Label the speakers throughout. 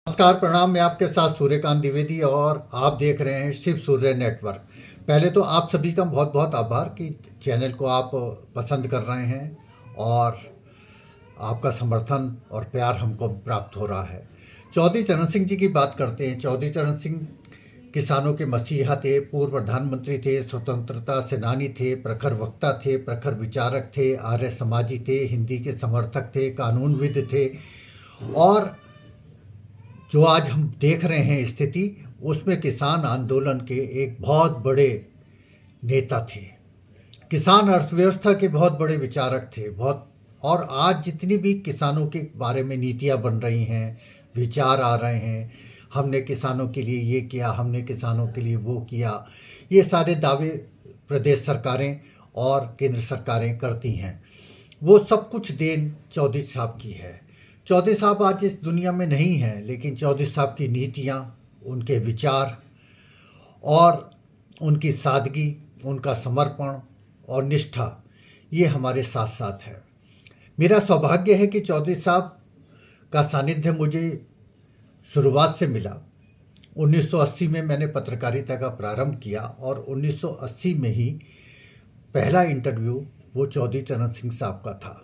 Speaker 1: नमस्कार, प्रणाम। मैं आपके साथ सूर्यकांत द्विवेदी और आप देख रहे हैं शिव सूर्य नेटवर्क। पहले तो आप सभी का बहुत बहुत आभार कि चैनल को आप पसंद कर रहे हैं और आपका समर्थन और प्यार हमको प्राप्त हो रहा है। चौधरी चरण सिंह जी की बात करते हैं। चौधरी चरण सिंह किसानों के मसीहा थे, पूर्व प्रधानमंत्री थे, स्वतंत्रता सेनानी थे, प्रखर वक्ता थे, प्रखर विचारक थे, आर्य समाजी थे, हिंदी के समर्थक थे, कानूनविद थे और जो आज हम देख रहे हैं स्थिति, उसमें किसान आंदोलन के एक बहुत बड़े नेता थे। किसान अर्थव्यवस्था के बहुत बड़े विचारक थे। बहुत और आज जितनी भी किसानों के बारे में नीतियां बन रही हैं, विचार आ रहे हैं, हमने किसानों के लिए ये किया, हमने किसानों के लिए वो किया, ये सारे दावे प्रदेश सरकारें और केंद्र सरकारें करती हैं। वो सब कुछ देन चौधरी साहब की है। चौधरी साहब आज इस दुनिया में नहीं हैं, लेकिन चौधरी साहब की नीतियाँ, उनके विचार और उनकी सादगी, उनका समर्पण और निष्ठा, ये हमारे साथ साथ है। मेरा सौभाग्य है कि चौधरी साहब का सानिध्य मुझे शुरुआत से मिला। 1980 में मैंने पत्रकारिता का प्रारंभ किया और 1980 में ही पहला इंटरव्यू वो चौधरी चरण सिंह साहब का था।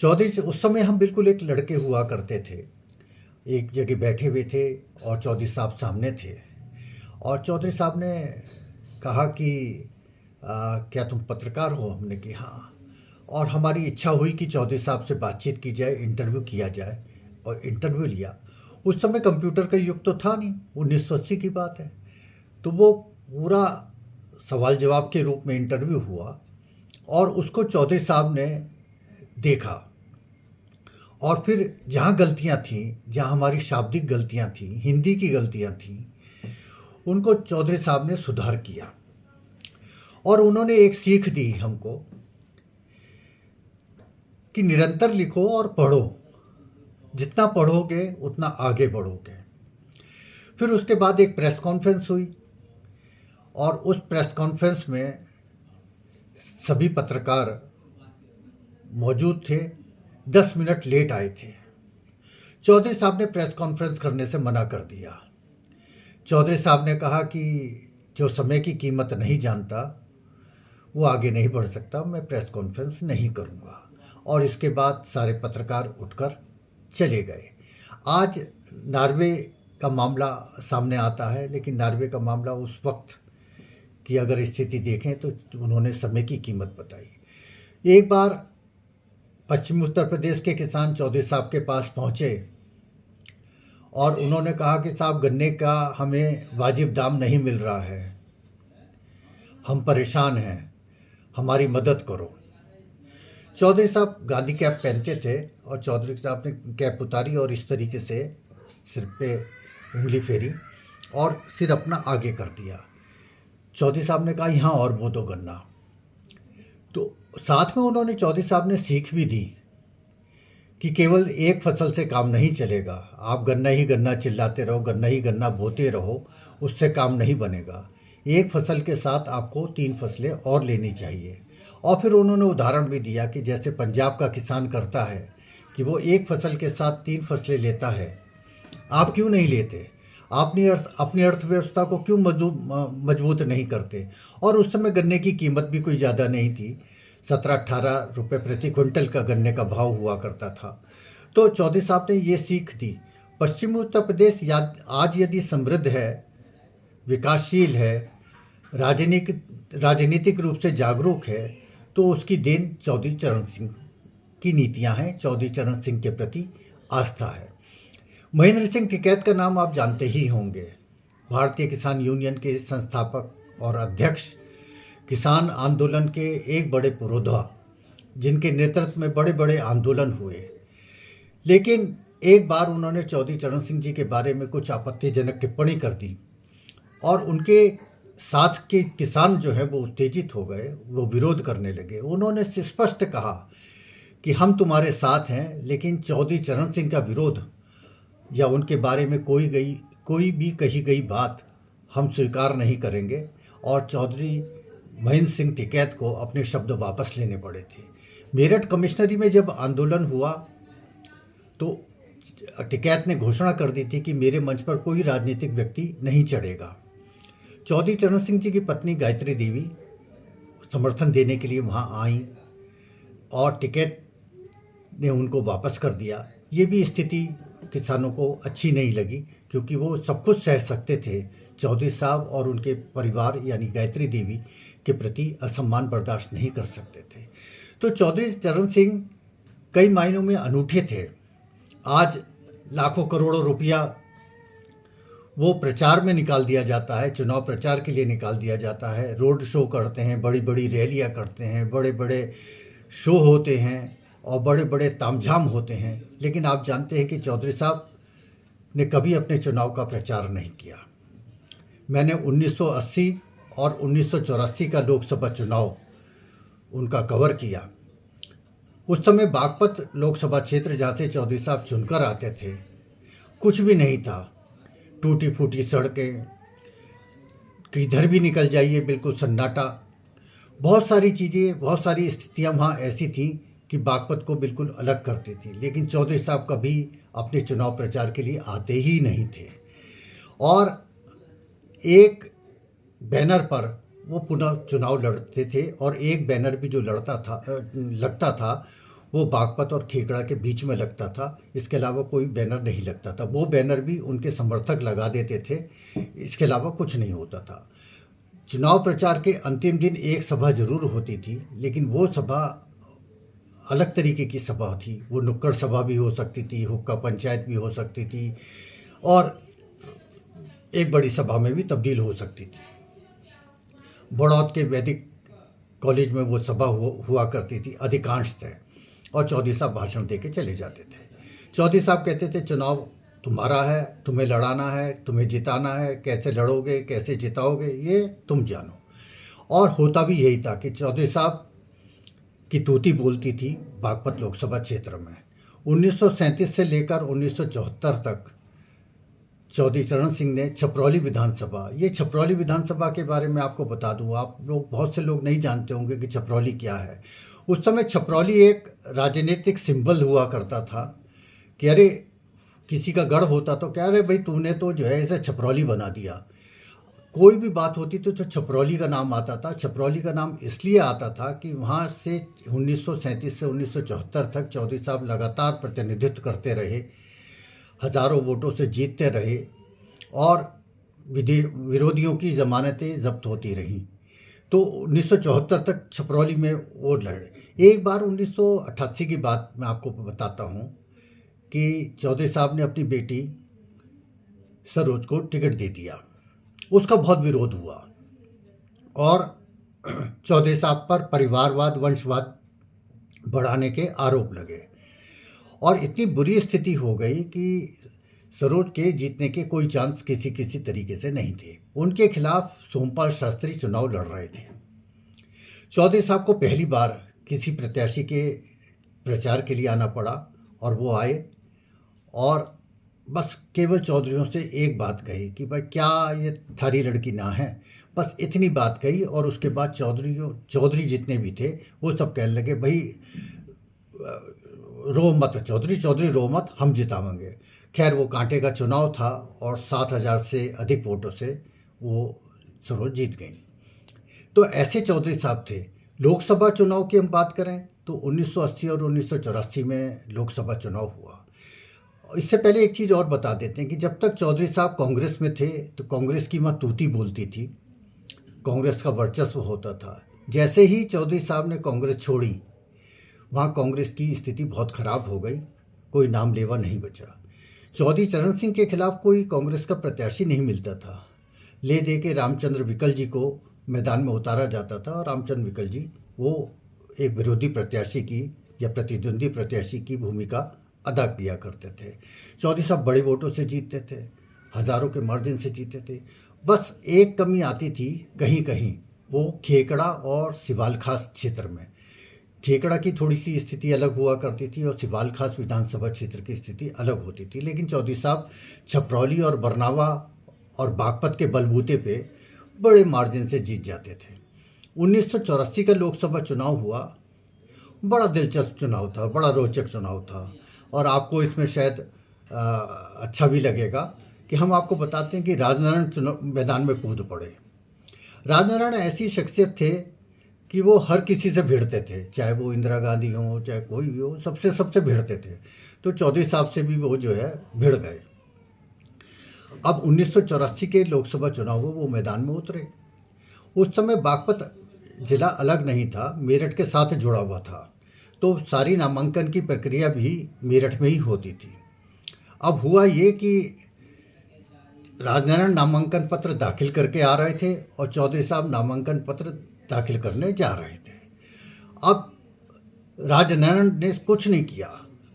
Speaker 1: चौधरी से उस समय हम बिल्कुल एक लड़के हुआ करते थे, एक जगह बैठे हुए थे और चौधरी साहब सामने थे और चौधरी साहब ने कहा कि क्या तुम पत्रकार हो? हमने कि हाँ। और हमारी इच्छा हुई कि चौधरी साहब से बातचीत की जाए, इंटरव्यू किया जाए और इंटरव्यू लिया। उस समय कंप्यूटर का युग तो था नहीं, 1980 की बात है। तो वो पूरा सवाल जवाब के रूप में इंटरव्यू हुआ और उसको चौधरी साहब ने देखा और फिर जहाँ गलतियाँ थीं, जहाँ हमारी शाब्दिक गलतियाँ थीं, हिंदी की गलतियाँ थीं, उनको चौधरी साहब ने सुधार किया और उन्होंने एक सीख दी हमको कि निरंतर लिखो और पढ़ो, जितना पढ़ोगे उतना आगे बढ़ोगे। फिर उसके बाद एक प्रेस कॉन्फ्रेंस हुई और उस प्रेस कॉन्फ्रेंस में सभी पत्रकार मौजूद थे। 10 मिनट लेट आए थे। चौधरी साहब ने प्रेस कॉन्फ्रेंस करने से मना कर दिया। चौधरी साहब ने कहा कि जो समय की कीमत नहीं जानता वो आगे नहीं बढ़ सकता, मैं प्रेस कॉन्फ्रेंस नहीं करूंगा। और इसके बाद सारे पत्रकार उठकर चले गए। आज नॉर्वे का मामला सामने आता है, लेकिन नॉर्वे का मामला उस वक्त की अगर स्थिति देखें तो उन्होंने समय की कीमत बताई। एक बार पश्चिमी उत्तर प्रदेश के किसान चौधरी साहब के पास पहुंचे और उन्होंने कहा कि साहब, गन्ने का हमें वाजिब दाम नहीं मिल रहा है, हम परेशान हैं, हमारी मदद करो। चौधरी साहब गांधी कैप पहनते थे और चौधरी साहब ने कैप उतारी और इस तरीके से सिर पे उंगली फेरी और सिर अपना आगे कर दिया। चौधरी साहब ने कहा, यहाँ और बो दो गन्ना। तो साथ में उन्होंने चौधरी साहब ने सीख भी दी कि केवल एक फसल से काम नहीं चलेगा। आप गन्ना ही गन्ना चिल्लाते रहो, गन्ना ही गन्ना बोते रहो, उससे काम नहीं बनेगा। एक फसल के साथ आपको 3 फसलें और लेनी चाहिए। और फिर उन्होंने उदाहरण भी दिया कि जैसे पंजाब का किसान करता है कि वो एक फसल के साथ 3 फसलें लेता है, आप क्यों नहीं लेते? अपनी अर्थव्यवस्था को क्यों मजबूत नहीं करते? और उस समय गन्ने की कीमत भी कोई ज़्यादा नहीं थी। 17-18 रुपये प्रति क्विंटल का गन्ने का भाव हुआ करता था। तो चौधरी साहब ने ये सीख दी। पश्चिमी उत्तर प्रदेश आज यदि समृद्ध है, विकासशील है, राजनीतिक रूप से जागरूक है, तो उसकी देन चौधरी चरण सिंह की नीतियां हैं, चौधरी चरण सिंह के प्रति आस्था है। महेंद्र सिंह टिकैत का नाम आप जानते ही होंगे। भारतीय किसान यूनियन के संस्थापक और अध्यक्ष, किसान आंदोलन के एक बड़े पुरोधा, जिनके नेतृत्व में बड़े बड़े आंदोलन हुए। लेकिन एक बार उन्होंने चौधरी चरण सिंह जी के बारे में कुछ आपत्तिजनक टिप्पणी कर दी और उनके साथ के किसान जो है वो उत्तेजित हो गए, वो विरोध करने लगे। उन्होंने स्पष्ट कहा कि हम तुम्हारे साथ हैं, लेकिन चौधरी चरण सिंह का विरोध या उनके बारे में कोई भी कही गई बात हम स्वीकार नहीं करेंगे। और चौधरी महेंद्र सिंह टिकैत को अपने शब्द वापस लेने पड़े थे। मेरठ कमिश्नरी में जब आंदोलन हुआ तो टिकैत ने घोषणा कर दी थी कि मेरे मंच पर कोई राजनीतिक व्यक्ति नहीं चढ़ेगा। चौधरी चरण सिंह जी की पत्नी गायत्री देवी समर्थन देने के लिए वहाँ आईं और टिकैत ने उनको वापस कर दिया। ये भी स्थिति किसानों को अच्छी नहीं लगी, क्योंकि वो सब कुछ सह सकते थे, चौधरी साहब और उनके परिवार यानी गायत्री देवी के प्रति असम्मान बर्दाश्त नहीं कर सकते थे। तो चौधरी चरण सिंह कई मायनों में अनूठे थे। आज लाखों करोड़ों रुपया वो प्रचार में निकाल दिया जाता है, चुनाव प्रचार के लिए निकाल दिया जाता है, रोड शो करते हैं, बड़ी बड़ी रैलियां करते हैं, बड़े बड़े शो होते हैं और बड़े बड़े तामझाम होते हैं। लेकिन आप जानते हैं कि चौधरी साहब ने कभी अपने चुनाव का प्रचार नहीं किया। मैंने 1980 और 1984 का लोकसभा चुनाव उनका कवर किया। उस समय बागपत लोकसभा क्षेत्र जहाँ से चौधरी साहब चुनकर आते थे, कुछ भी नहीं था। टूटी फूटी सड़कें, किधर भी निकल जाइए बिल्कुल सन्नाटा। बहुत सारी चीज़ें, बहुत सारी स्थितियाँ वहाँ ऐसी थी कि बागपत को बिल्कुल अलग करती थी। लेकिन चौधरी साहब कभी अपने चुनाव प्रचार के लिए आते ही नहीं थे। और एक बैनर पर वो पुनः चुनाव लड़ते थे और एक बैनर भी जो लगता था वो बागपत और खेकड़ा के बीच में लगता था। इसके अलावा कोई बैनर नहीं लगता था। वो बैनर भी उनके समर्थक लगा देते थे, इसके अलावा कुछ नहीं होता था। चुनाव प्रचार के अंतिम दिन एक सभा जरूर होती थी, लेकिन वो सभा अलग तरीके की सभा थी। वो नुक्कड़ सभा भी हो सकती थी, हुक्का पंचायत भी हो सकती थी और एक बड़ी सभा में भी तब्दील हो सकती थी। बड़ौद के वैदिक कॉलेज में वो सभा हुआ करती थी अधिकांशतः, और चौधरी साहब भाषण दे के चले जाते थे। चौधरी साहब कहते थे चुनाव तुम्हारा है, तुम्हें लड़ाना है, तुम्हें जिताना है, कैसे लड़ोगे, कैसे जिताओगे, ये तुम जानो। और होता भी यही था कि चौधरी साहब की तूती बोलती थी बागपत लोकसभा क्षेत्र में। 1937 से लेकर 1974 तक चौधरी चरण सिंह ने छपरौली विधानसभा, ये छपरौली विधानसभा के बारे में आपको बता दूं, आप लोग बहुत से लोग नहीं जानते होंगे कि छपरौली क्या है। उस समय छपरौली एक राजनीतिक सिंबल हुआ करता था कि अरे किसी का गढ़ होता तो क्या, अरे भाई तूने तो जो है इसे छपरौली बना दिया। कोई भी बात होती थी तो छपरौली का नाम आता था। छपरौली का नाम इसलिए आता था कि वहाँ से 1937 से 1974 तक चौधरी साहब लगातार प्रतिनिधित्व करते रहे, हजारों वोटों से जीतते रहे और विरोधियों की जमानतें जब्त होती रहीं। तो 1974 तक छपरौली में वो लड़े। एक बार 1988 की बात मैं आपको बताता हूँ कि चौधरी साहब ने अपनी बेटी सरोज को टिकट दे दिया। उसका बहुत विरोध हुआ और चौधरी साहब पर परिवारवाद, वंशवाद बढ़ाने के आरोप लगे और इतनी बुरी स्थिति हो गई कि सरोज के जीतने के कोई चांस किसी तरीके से नहीं थे। उनके खिलाफ सोमपाल शास्त्री चुनाव लड़ रहे थे। चौधरी साहब को पहली बार किसी प्रत्याशी के प्रचार के लिए आना पड़ा और वो आए और बस केवल चौधरियों से एक बात कही कि भाई क्या ये थारी लड़की ना है, बस इतनी बात कही। और उसके बाद चौधरी जितने भी थे वो सब कहने लगे भाई रो मत चौधरी रो मत, हम जितावेंगे। खैर वो कांटे का चुनाव था और 7,000 से अधिक वोटों से वो सरोज जीत गई। तो ऐसे चौधरी साहब थे। लोकसभा चुनाव की हम बात करें तो 1980 और 1984 में लोकसभा चुनाव हुआ। इससे पहले एक चीज़ और बता देते हैं कि जब तक चौधरी साहब कांग्रेस में थे तो कांग्रेस की माँ तूती बोलती थी, कांग्रेस का वर्चस्व होता था। जैसे ही चौधरी साहब ने कांग्रेस छोड़ी, वहाँ कांग्रेस की स्थिति बहुत ख़राब हो गई, कोई नाम लेवा नहीं बचा। चौधरी चरण सिंह के खिलाफ कोई कांग्रेस का प्रत्याशी नहीं मिलता था। ले दे के रामचंद्र विकल जी को मैदान में उतारा जाता था और रामचंद्र विकल जी वो एक विरोधी प्रत्याशी की या प्रतिद्वंदी प्रत्याशी की भूमिका अदा किया करते थे। चौधरी साहब बड़े वोटों से जीतते थे, हज़ारों के मार्जिन से जीते थे। बस एक कमी आती थी कहीं कहीं, वो खेकड़ा और सिवाल खास क्षेत्र में। खेकड़ा की थोड़ी सी स्थिति अलग हुआ करती थी और सिवाल खास विधानसभा क्षेत्र की स्थिति अलग होती थी। लेकिन चौधरी साहब छपरौली और बरनावा और बागपत के बलबूते पे बड़े मार्जिन से जीत जाते थे। 1984 का लोकसभा चुनाव हुआ, बड़ा दिलचस्प चुनाव था, बड़ा रोचक चुनाव था और आपको इसमें शायद अच्छा भी लगेगा कि हम आपको बताते हैं कि राजनारायण चुनाव मैदान में कूद पड़े। राजनारायण ऐसी शख्सियत थे कि वो हर किसी से भिड़ते थे, चाहे वो इंदिरा गांधी हो चाहे कोई भी हो, सबसे सबसे भिड़ते थे। तो चौधरी साहब से भी वो जो है भिड़ गए। अब 1984 के लोकसभा चुनाव में वो मैदान में उतरे। उस समय बागपत जिला अलग नहीं था, मेरठ के साथ जुड़ा हुआ था, तो सारी नामांकन की प्रक्रिया भी मेरठ में ही होती थी। अब हुआ ये कि राजनारायण नामांकन पत्र दाखिल करके आ रहे थे और चौधरी साहब नामांकन पत्र दाखिल करने जा रहे थे। अब राजनारायण ने कुछ नहीं किया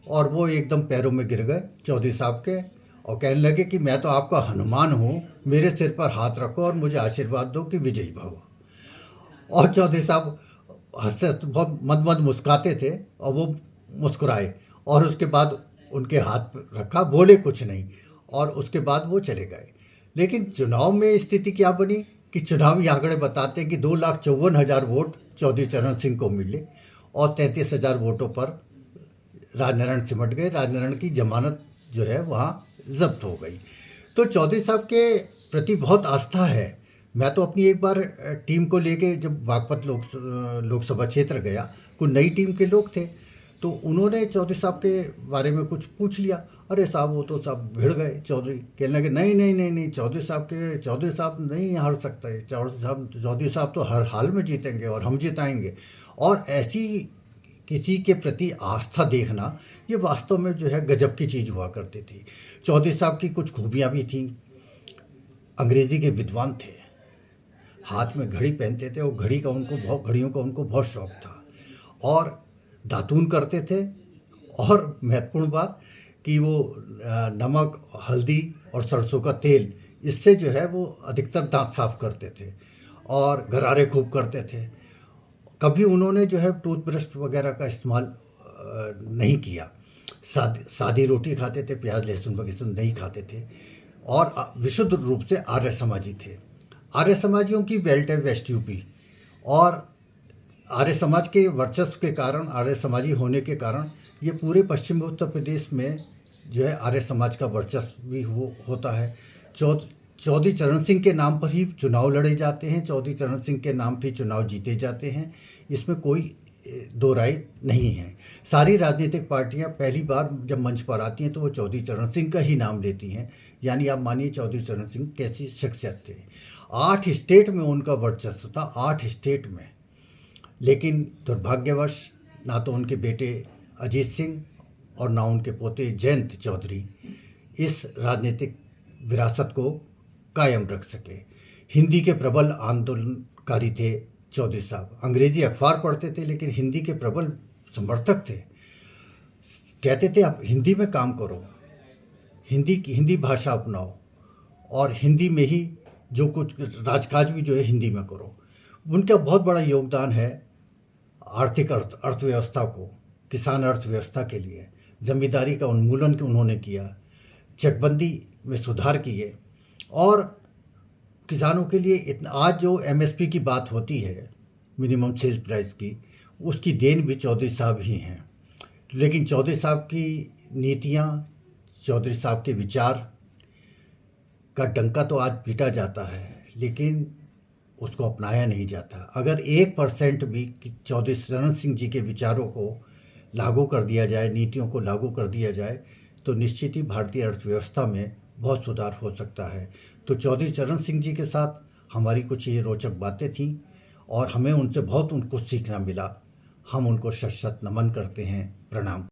Speaker 1: और वो एकदम पैरों में गिर गए चौधरी साहब के और कहने लगे कि मैं तो आपका हनुमान हूँ, मेरे सिर पर हाथ रखो और मुझे आशीर्वाद दो कि विजयी भव। और चौधरी साहब हंसते बहुत मंद मंद मुस्कुराते थे और वो मुस्कुराए और उसके बाद उनके हाथ रखा, बोले कुछ नहीं और उसके बाद वो चले गए। लेकिन चुनाव में स्थिति क्या बनी कि चुनावी आंकड़े बताते हैं कि 2,54,000 वोट चौधरी चरण सिंह को मिले और 33,000 वोटों पर राजनारायण सिमट गए। राजनारायण की जमानत जो है वहाँ जब्त हो गई। तो चौधरी साहब के प्रति बहुत आस्था है। मैं तो अपनी एक बार टीम को लेके जब बागपत लोकसभा क्षेत्र गया, कुछ नई टीम के लोग थे, तो उन्होंने चौधरी साहब के बारे में कुछ पूछ लिया। अरे साहब वो तो सब भिड़ गए। चौधरी कहने लगे नहीं नहीं नहीं नहीं, चौधरी साहब नहीं हार सकते, चौधरी साहब तो हर हाल में जीतेंगे और हम जिताएंगे। और ऐसी किसी के प्रति आस्था देखना ये वास्तव में जो है गजब की चीज़ हुआ करती थी। चौधरी साहब की कुछ खूबियाँ भी थीं। अंग्रेज़ी के विद्वान थे, हाथ में घड़ी पहनते थे और घड़ियों का उनको बहुत शौक़ था और दातून करते थे। और महत्वपूर्ण बात कि वो नमक, हल्दी और सरसों का तेल, इससे जो है वो अधिकतर दांत साफ करते थे और गरारे खूब करते थे। कभी उन्होंने जो है टूथब्रश वगैरह का इस्तेमाल नहीं किया। सादी रोटी खाते थे, प्याज लहसुन वगैरह नहीं खाते थे और विशुद्ध रूप से आर्य समाजी थे। आर्य समाजियों की बेल्ट है वेस्ट यूपी और आर्य समाज के वर्चस्व के कारण, आर्य समाजी होने के कारण ये पूरे पश्चिम उत्तर प्रदेश में जो है आर्य समाज का वर्चस्व भी होता है। चौधरी चरण सिंह के नाम पर ही चुनाव लड़े जाते हैं, चौधरी चरण सिंह के नाम पर चुनाव जीते जाते हैं, इसमें कोई दो राय नहीं है। सारी राजनीतिक पार्टियां पहली बार जब मंच पर आती हैं तो वो चौधरी चरण सिंह का ही नाम लेती हैं। यानी आप मानिए चौधरी चरण सिंह कैसी शख्सियत थे। 8 स्टेट में उनका वर्चस्व था, 8 स्टेट में। लेकिन दुर्भाग्यवश ना तो उनके बेटे अजीत सिंह और ना उनके पोते जयंत चौधरी इस राजनीतिक विरासत को कायम रख सके। हिंदी के प्रबल आंदोलनकारी थे चौधरी साहब। अंग्रेजी अखबार पढ़ते थे लेकिन हिंदी के प्रबल समर्थक थे। कहते थे आप हिंदी में काम करो, हिंदी भाषा अपनाओ और हिंदी में ही जो कुछ राजकाज भी जो है हिंदी में करो। उनका बहुत बड़ा योगदान है आर्थिक अर्थव्यवस्था को, किसान अर्थव्यवस्था के लिए जमींदारी का उन्मूलन उन्होंने किया, चकबंदी में सुधार किए और किसानों के लिए इतना आज जो एमएसपी की बात होती है, मिनिमम सेल प्राइस की, उसकी देन भी चौधरी साहब ही हैं। लेकिन चौधरी साहब की नीतियाँ, चौधरी साहब के विचार का डंका तो आज पीटा जाता है लेकिन उसको अपनाया नहीं जाता। अगर 1% भी चौधरी चरण सिंह जी के विचारों को लागू कर दिया जाए, नीतियों को लागू कर दिया जाए, तो निश्चित ही भारतीय अर्थव्यवस्था में बहुत सुधार हो सकता है। तो चौधरी चरण सिंह जी के साथ हमारी कुछ ये रोचक बातें थीं और हमें उनसे बहुत उनको सीखना मिला। हम उनको शत शत नमन करते हैं, प्रणाम।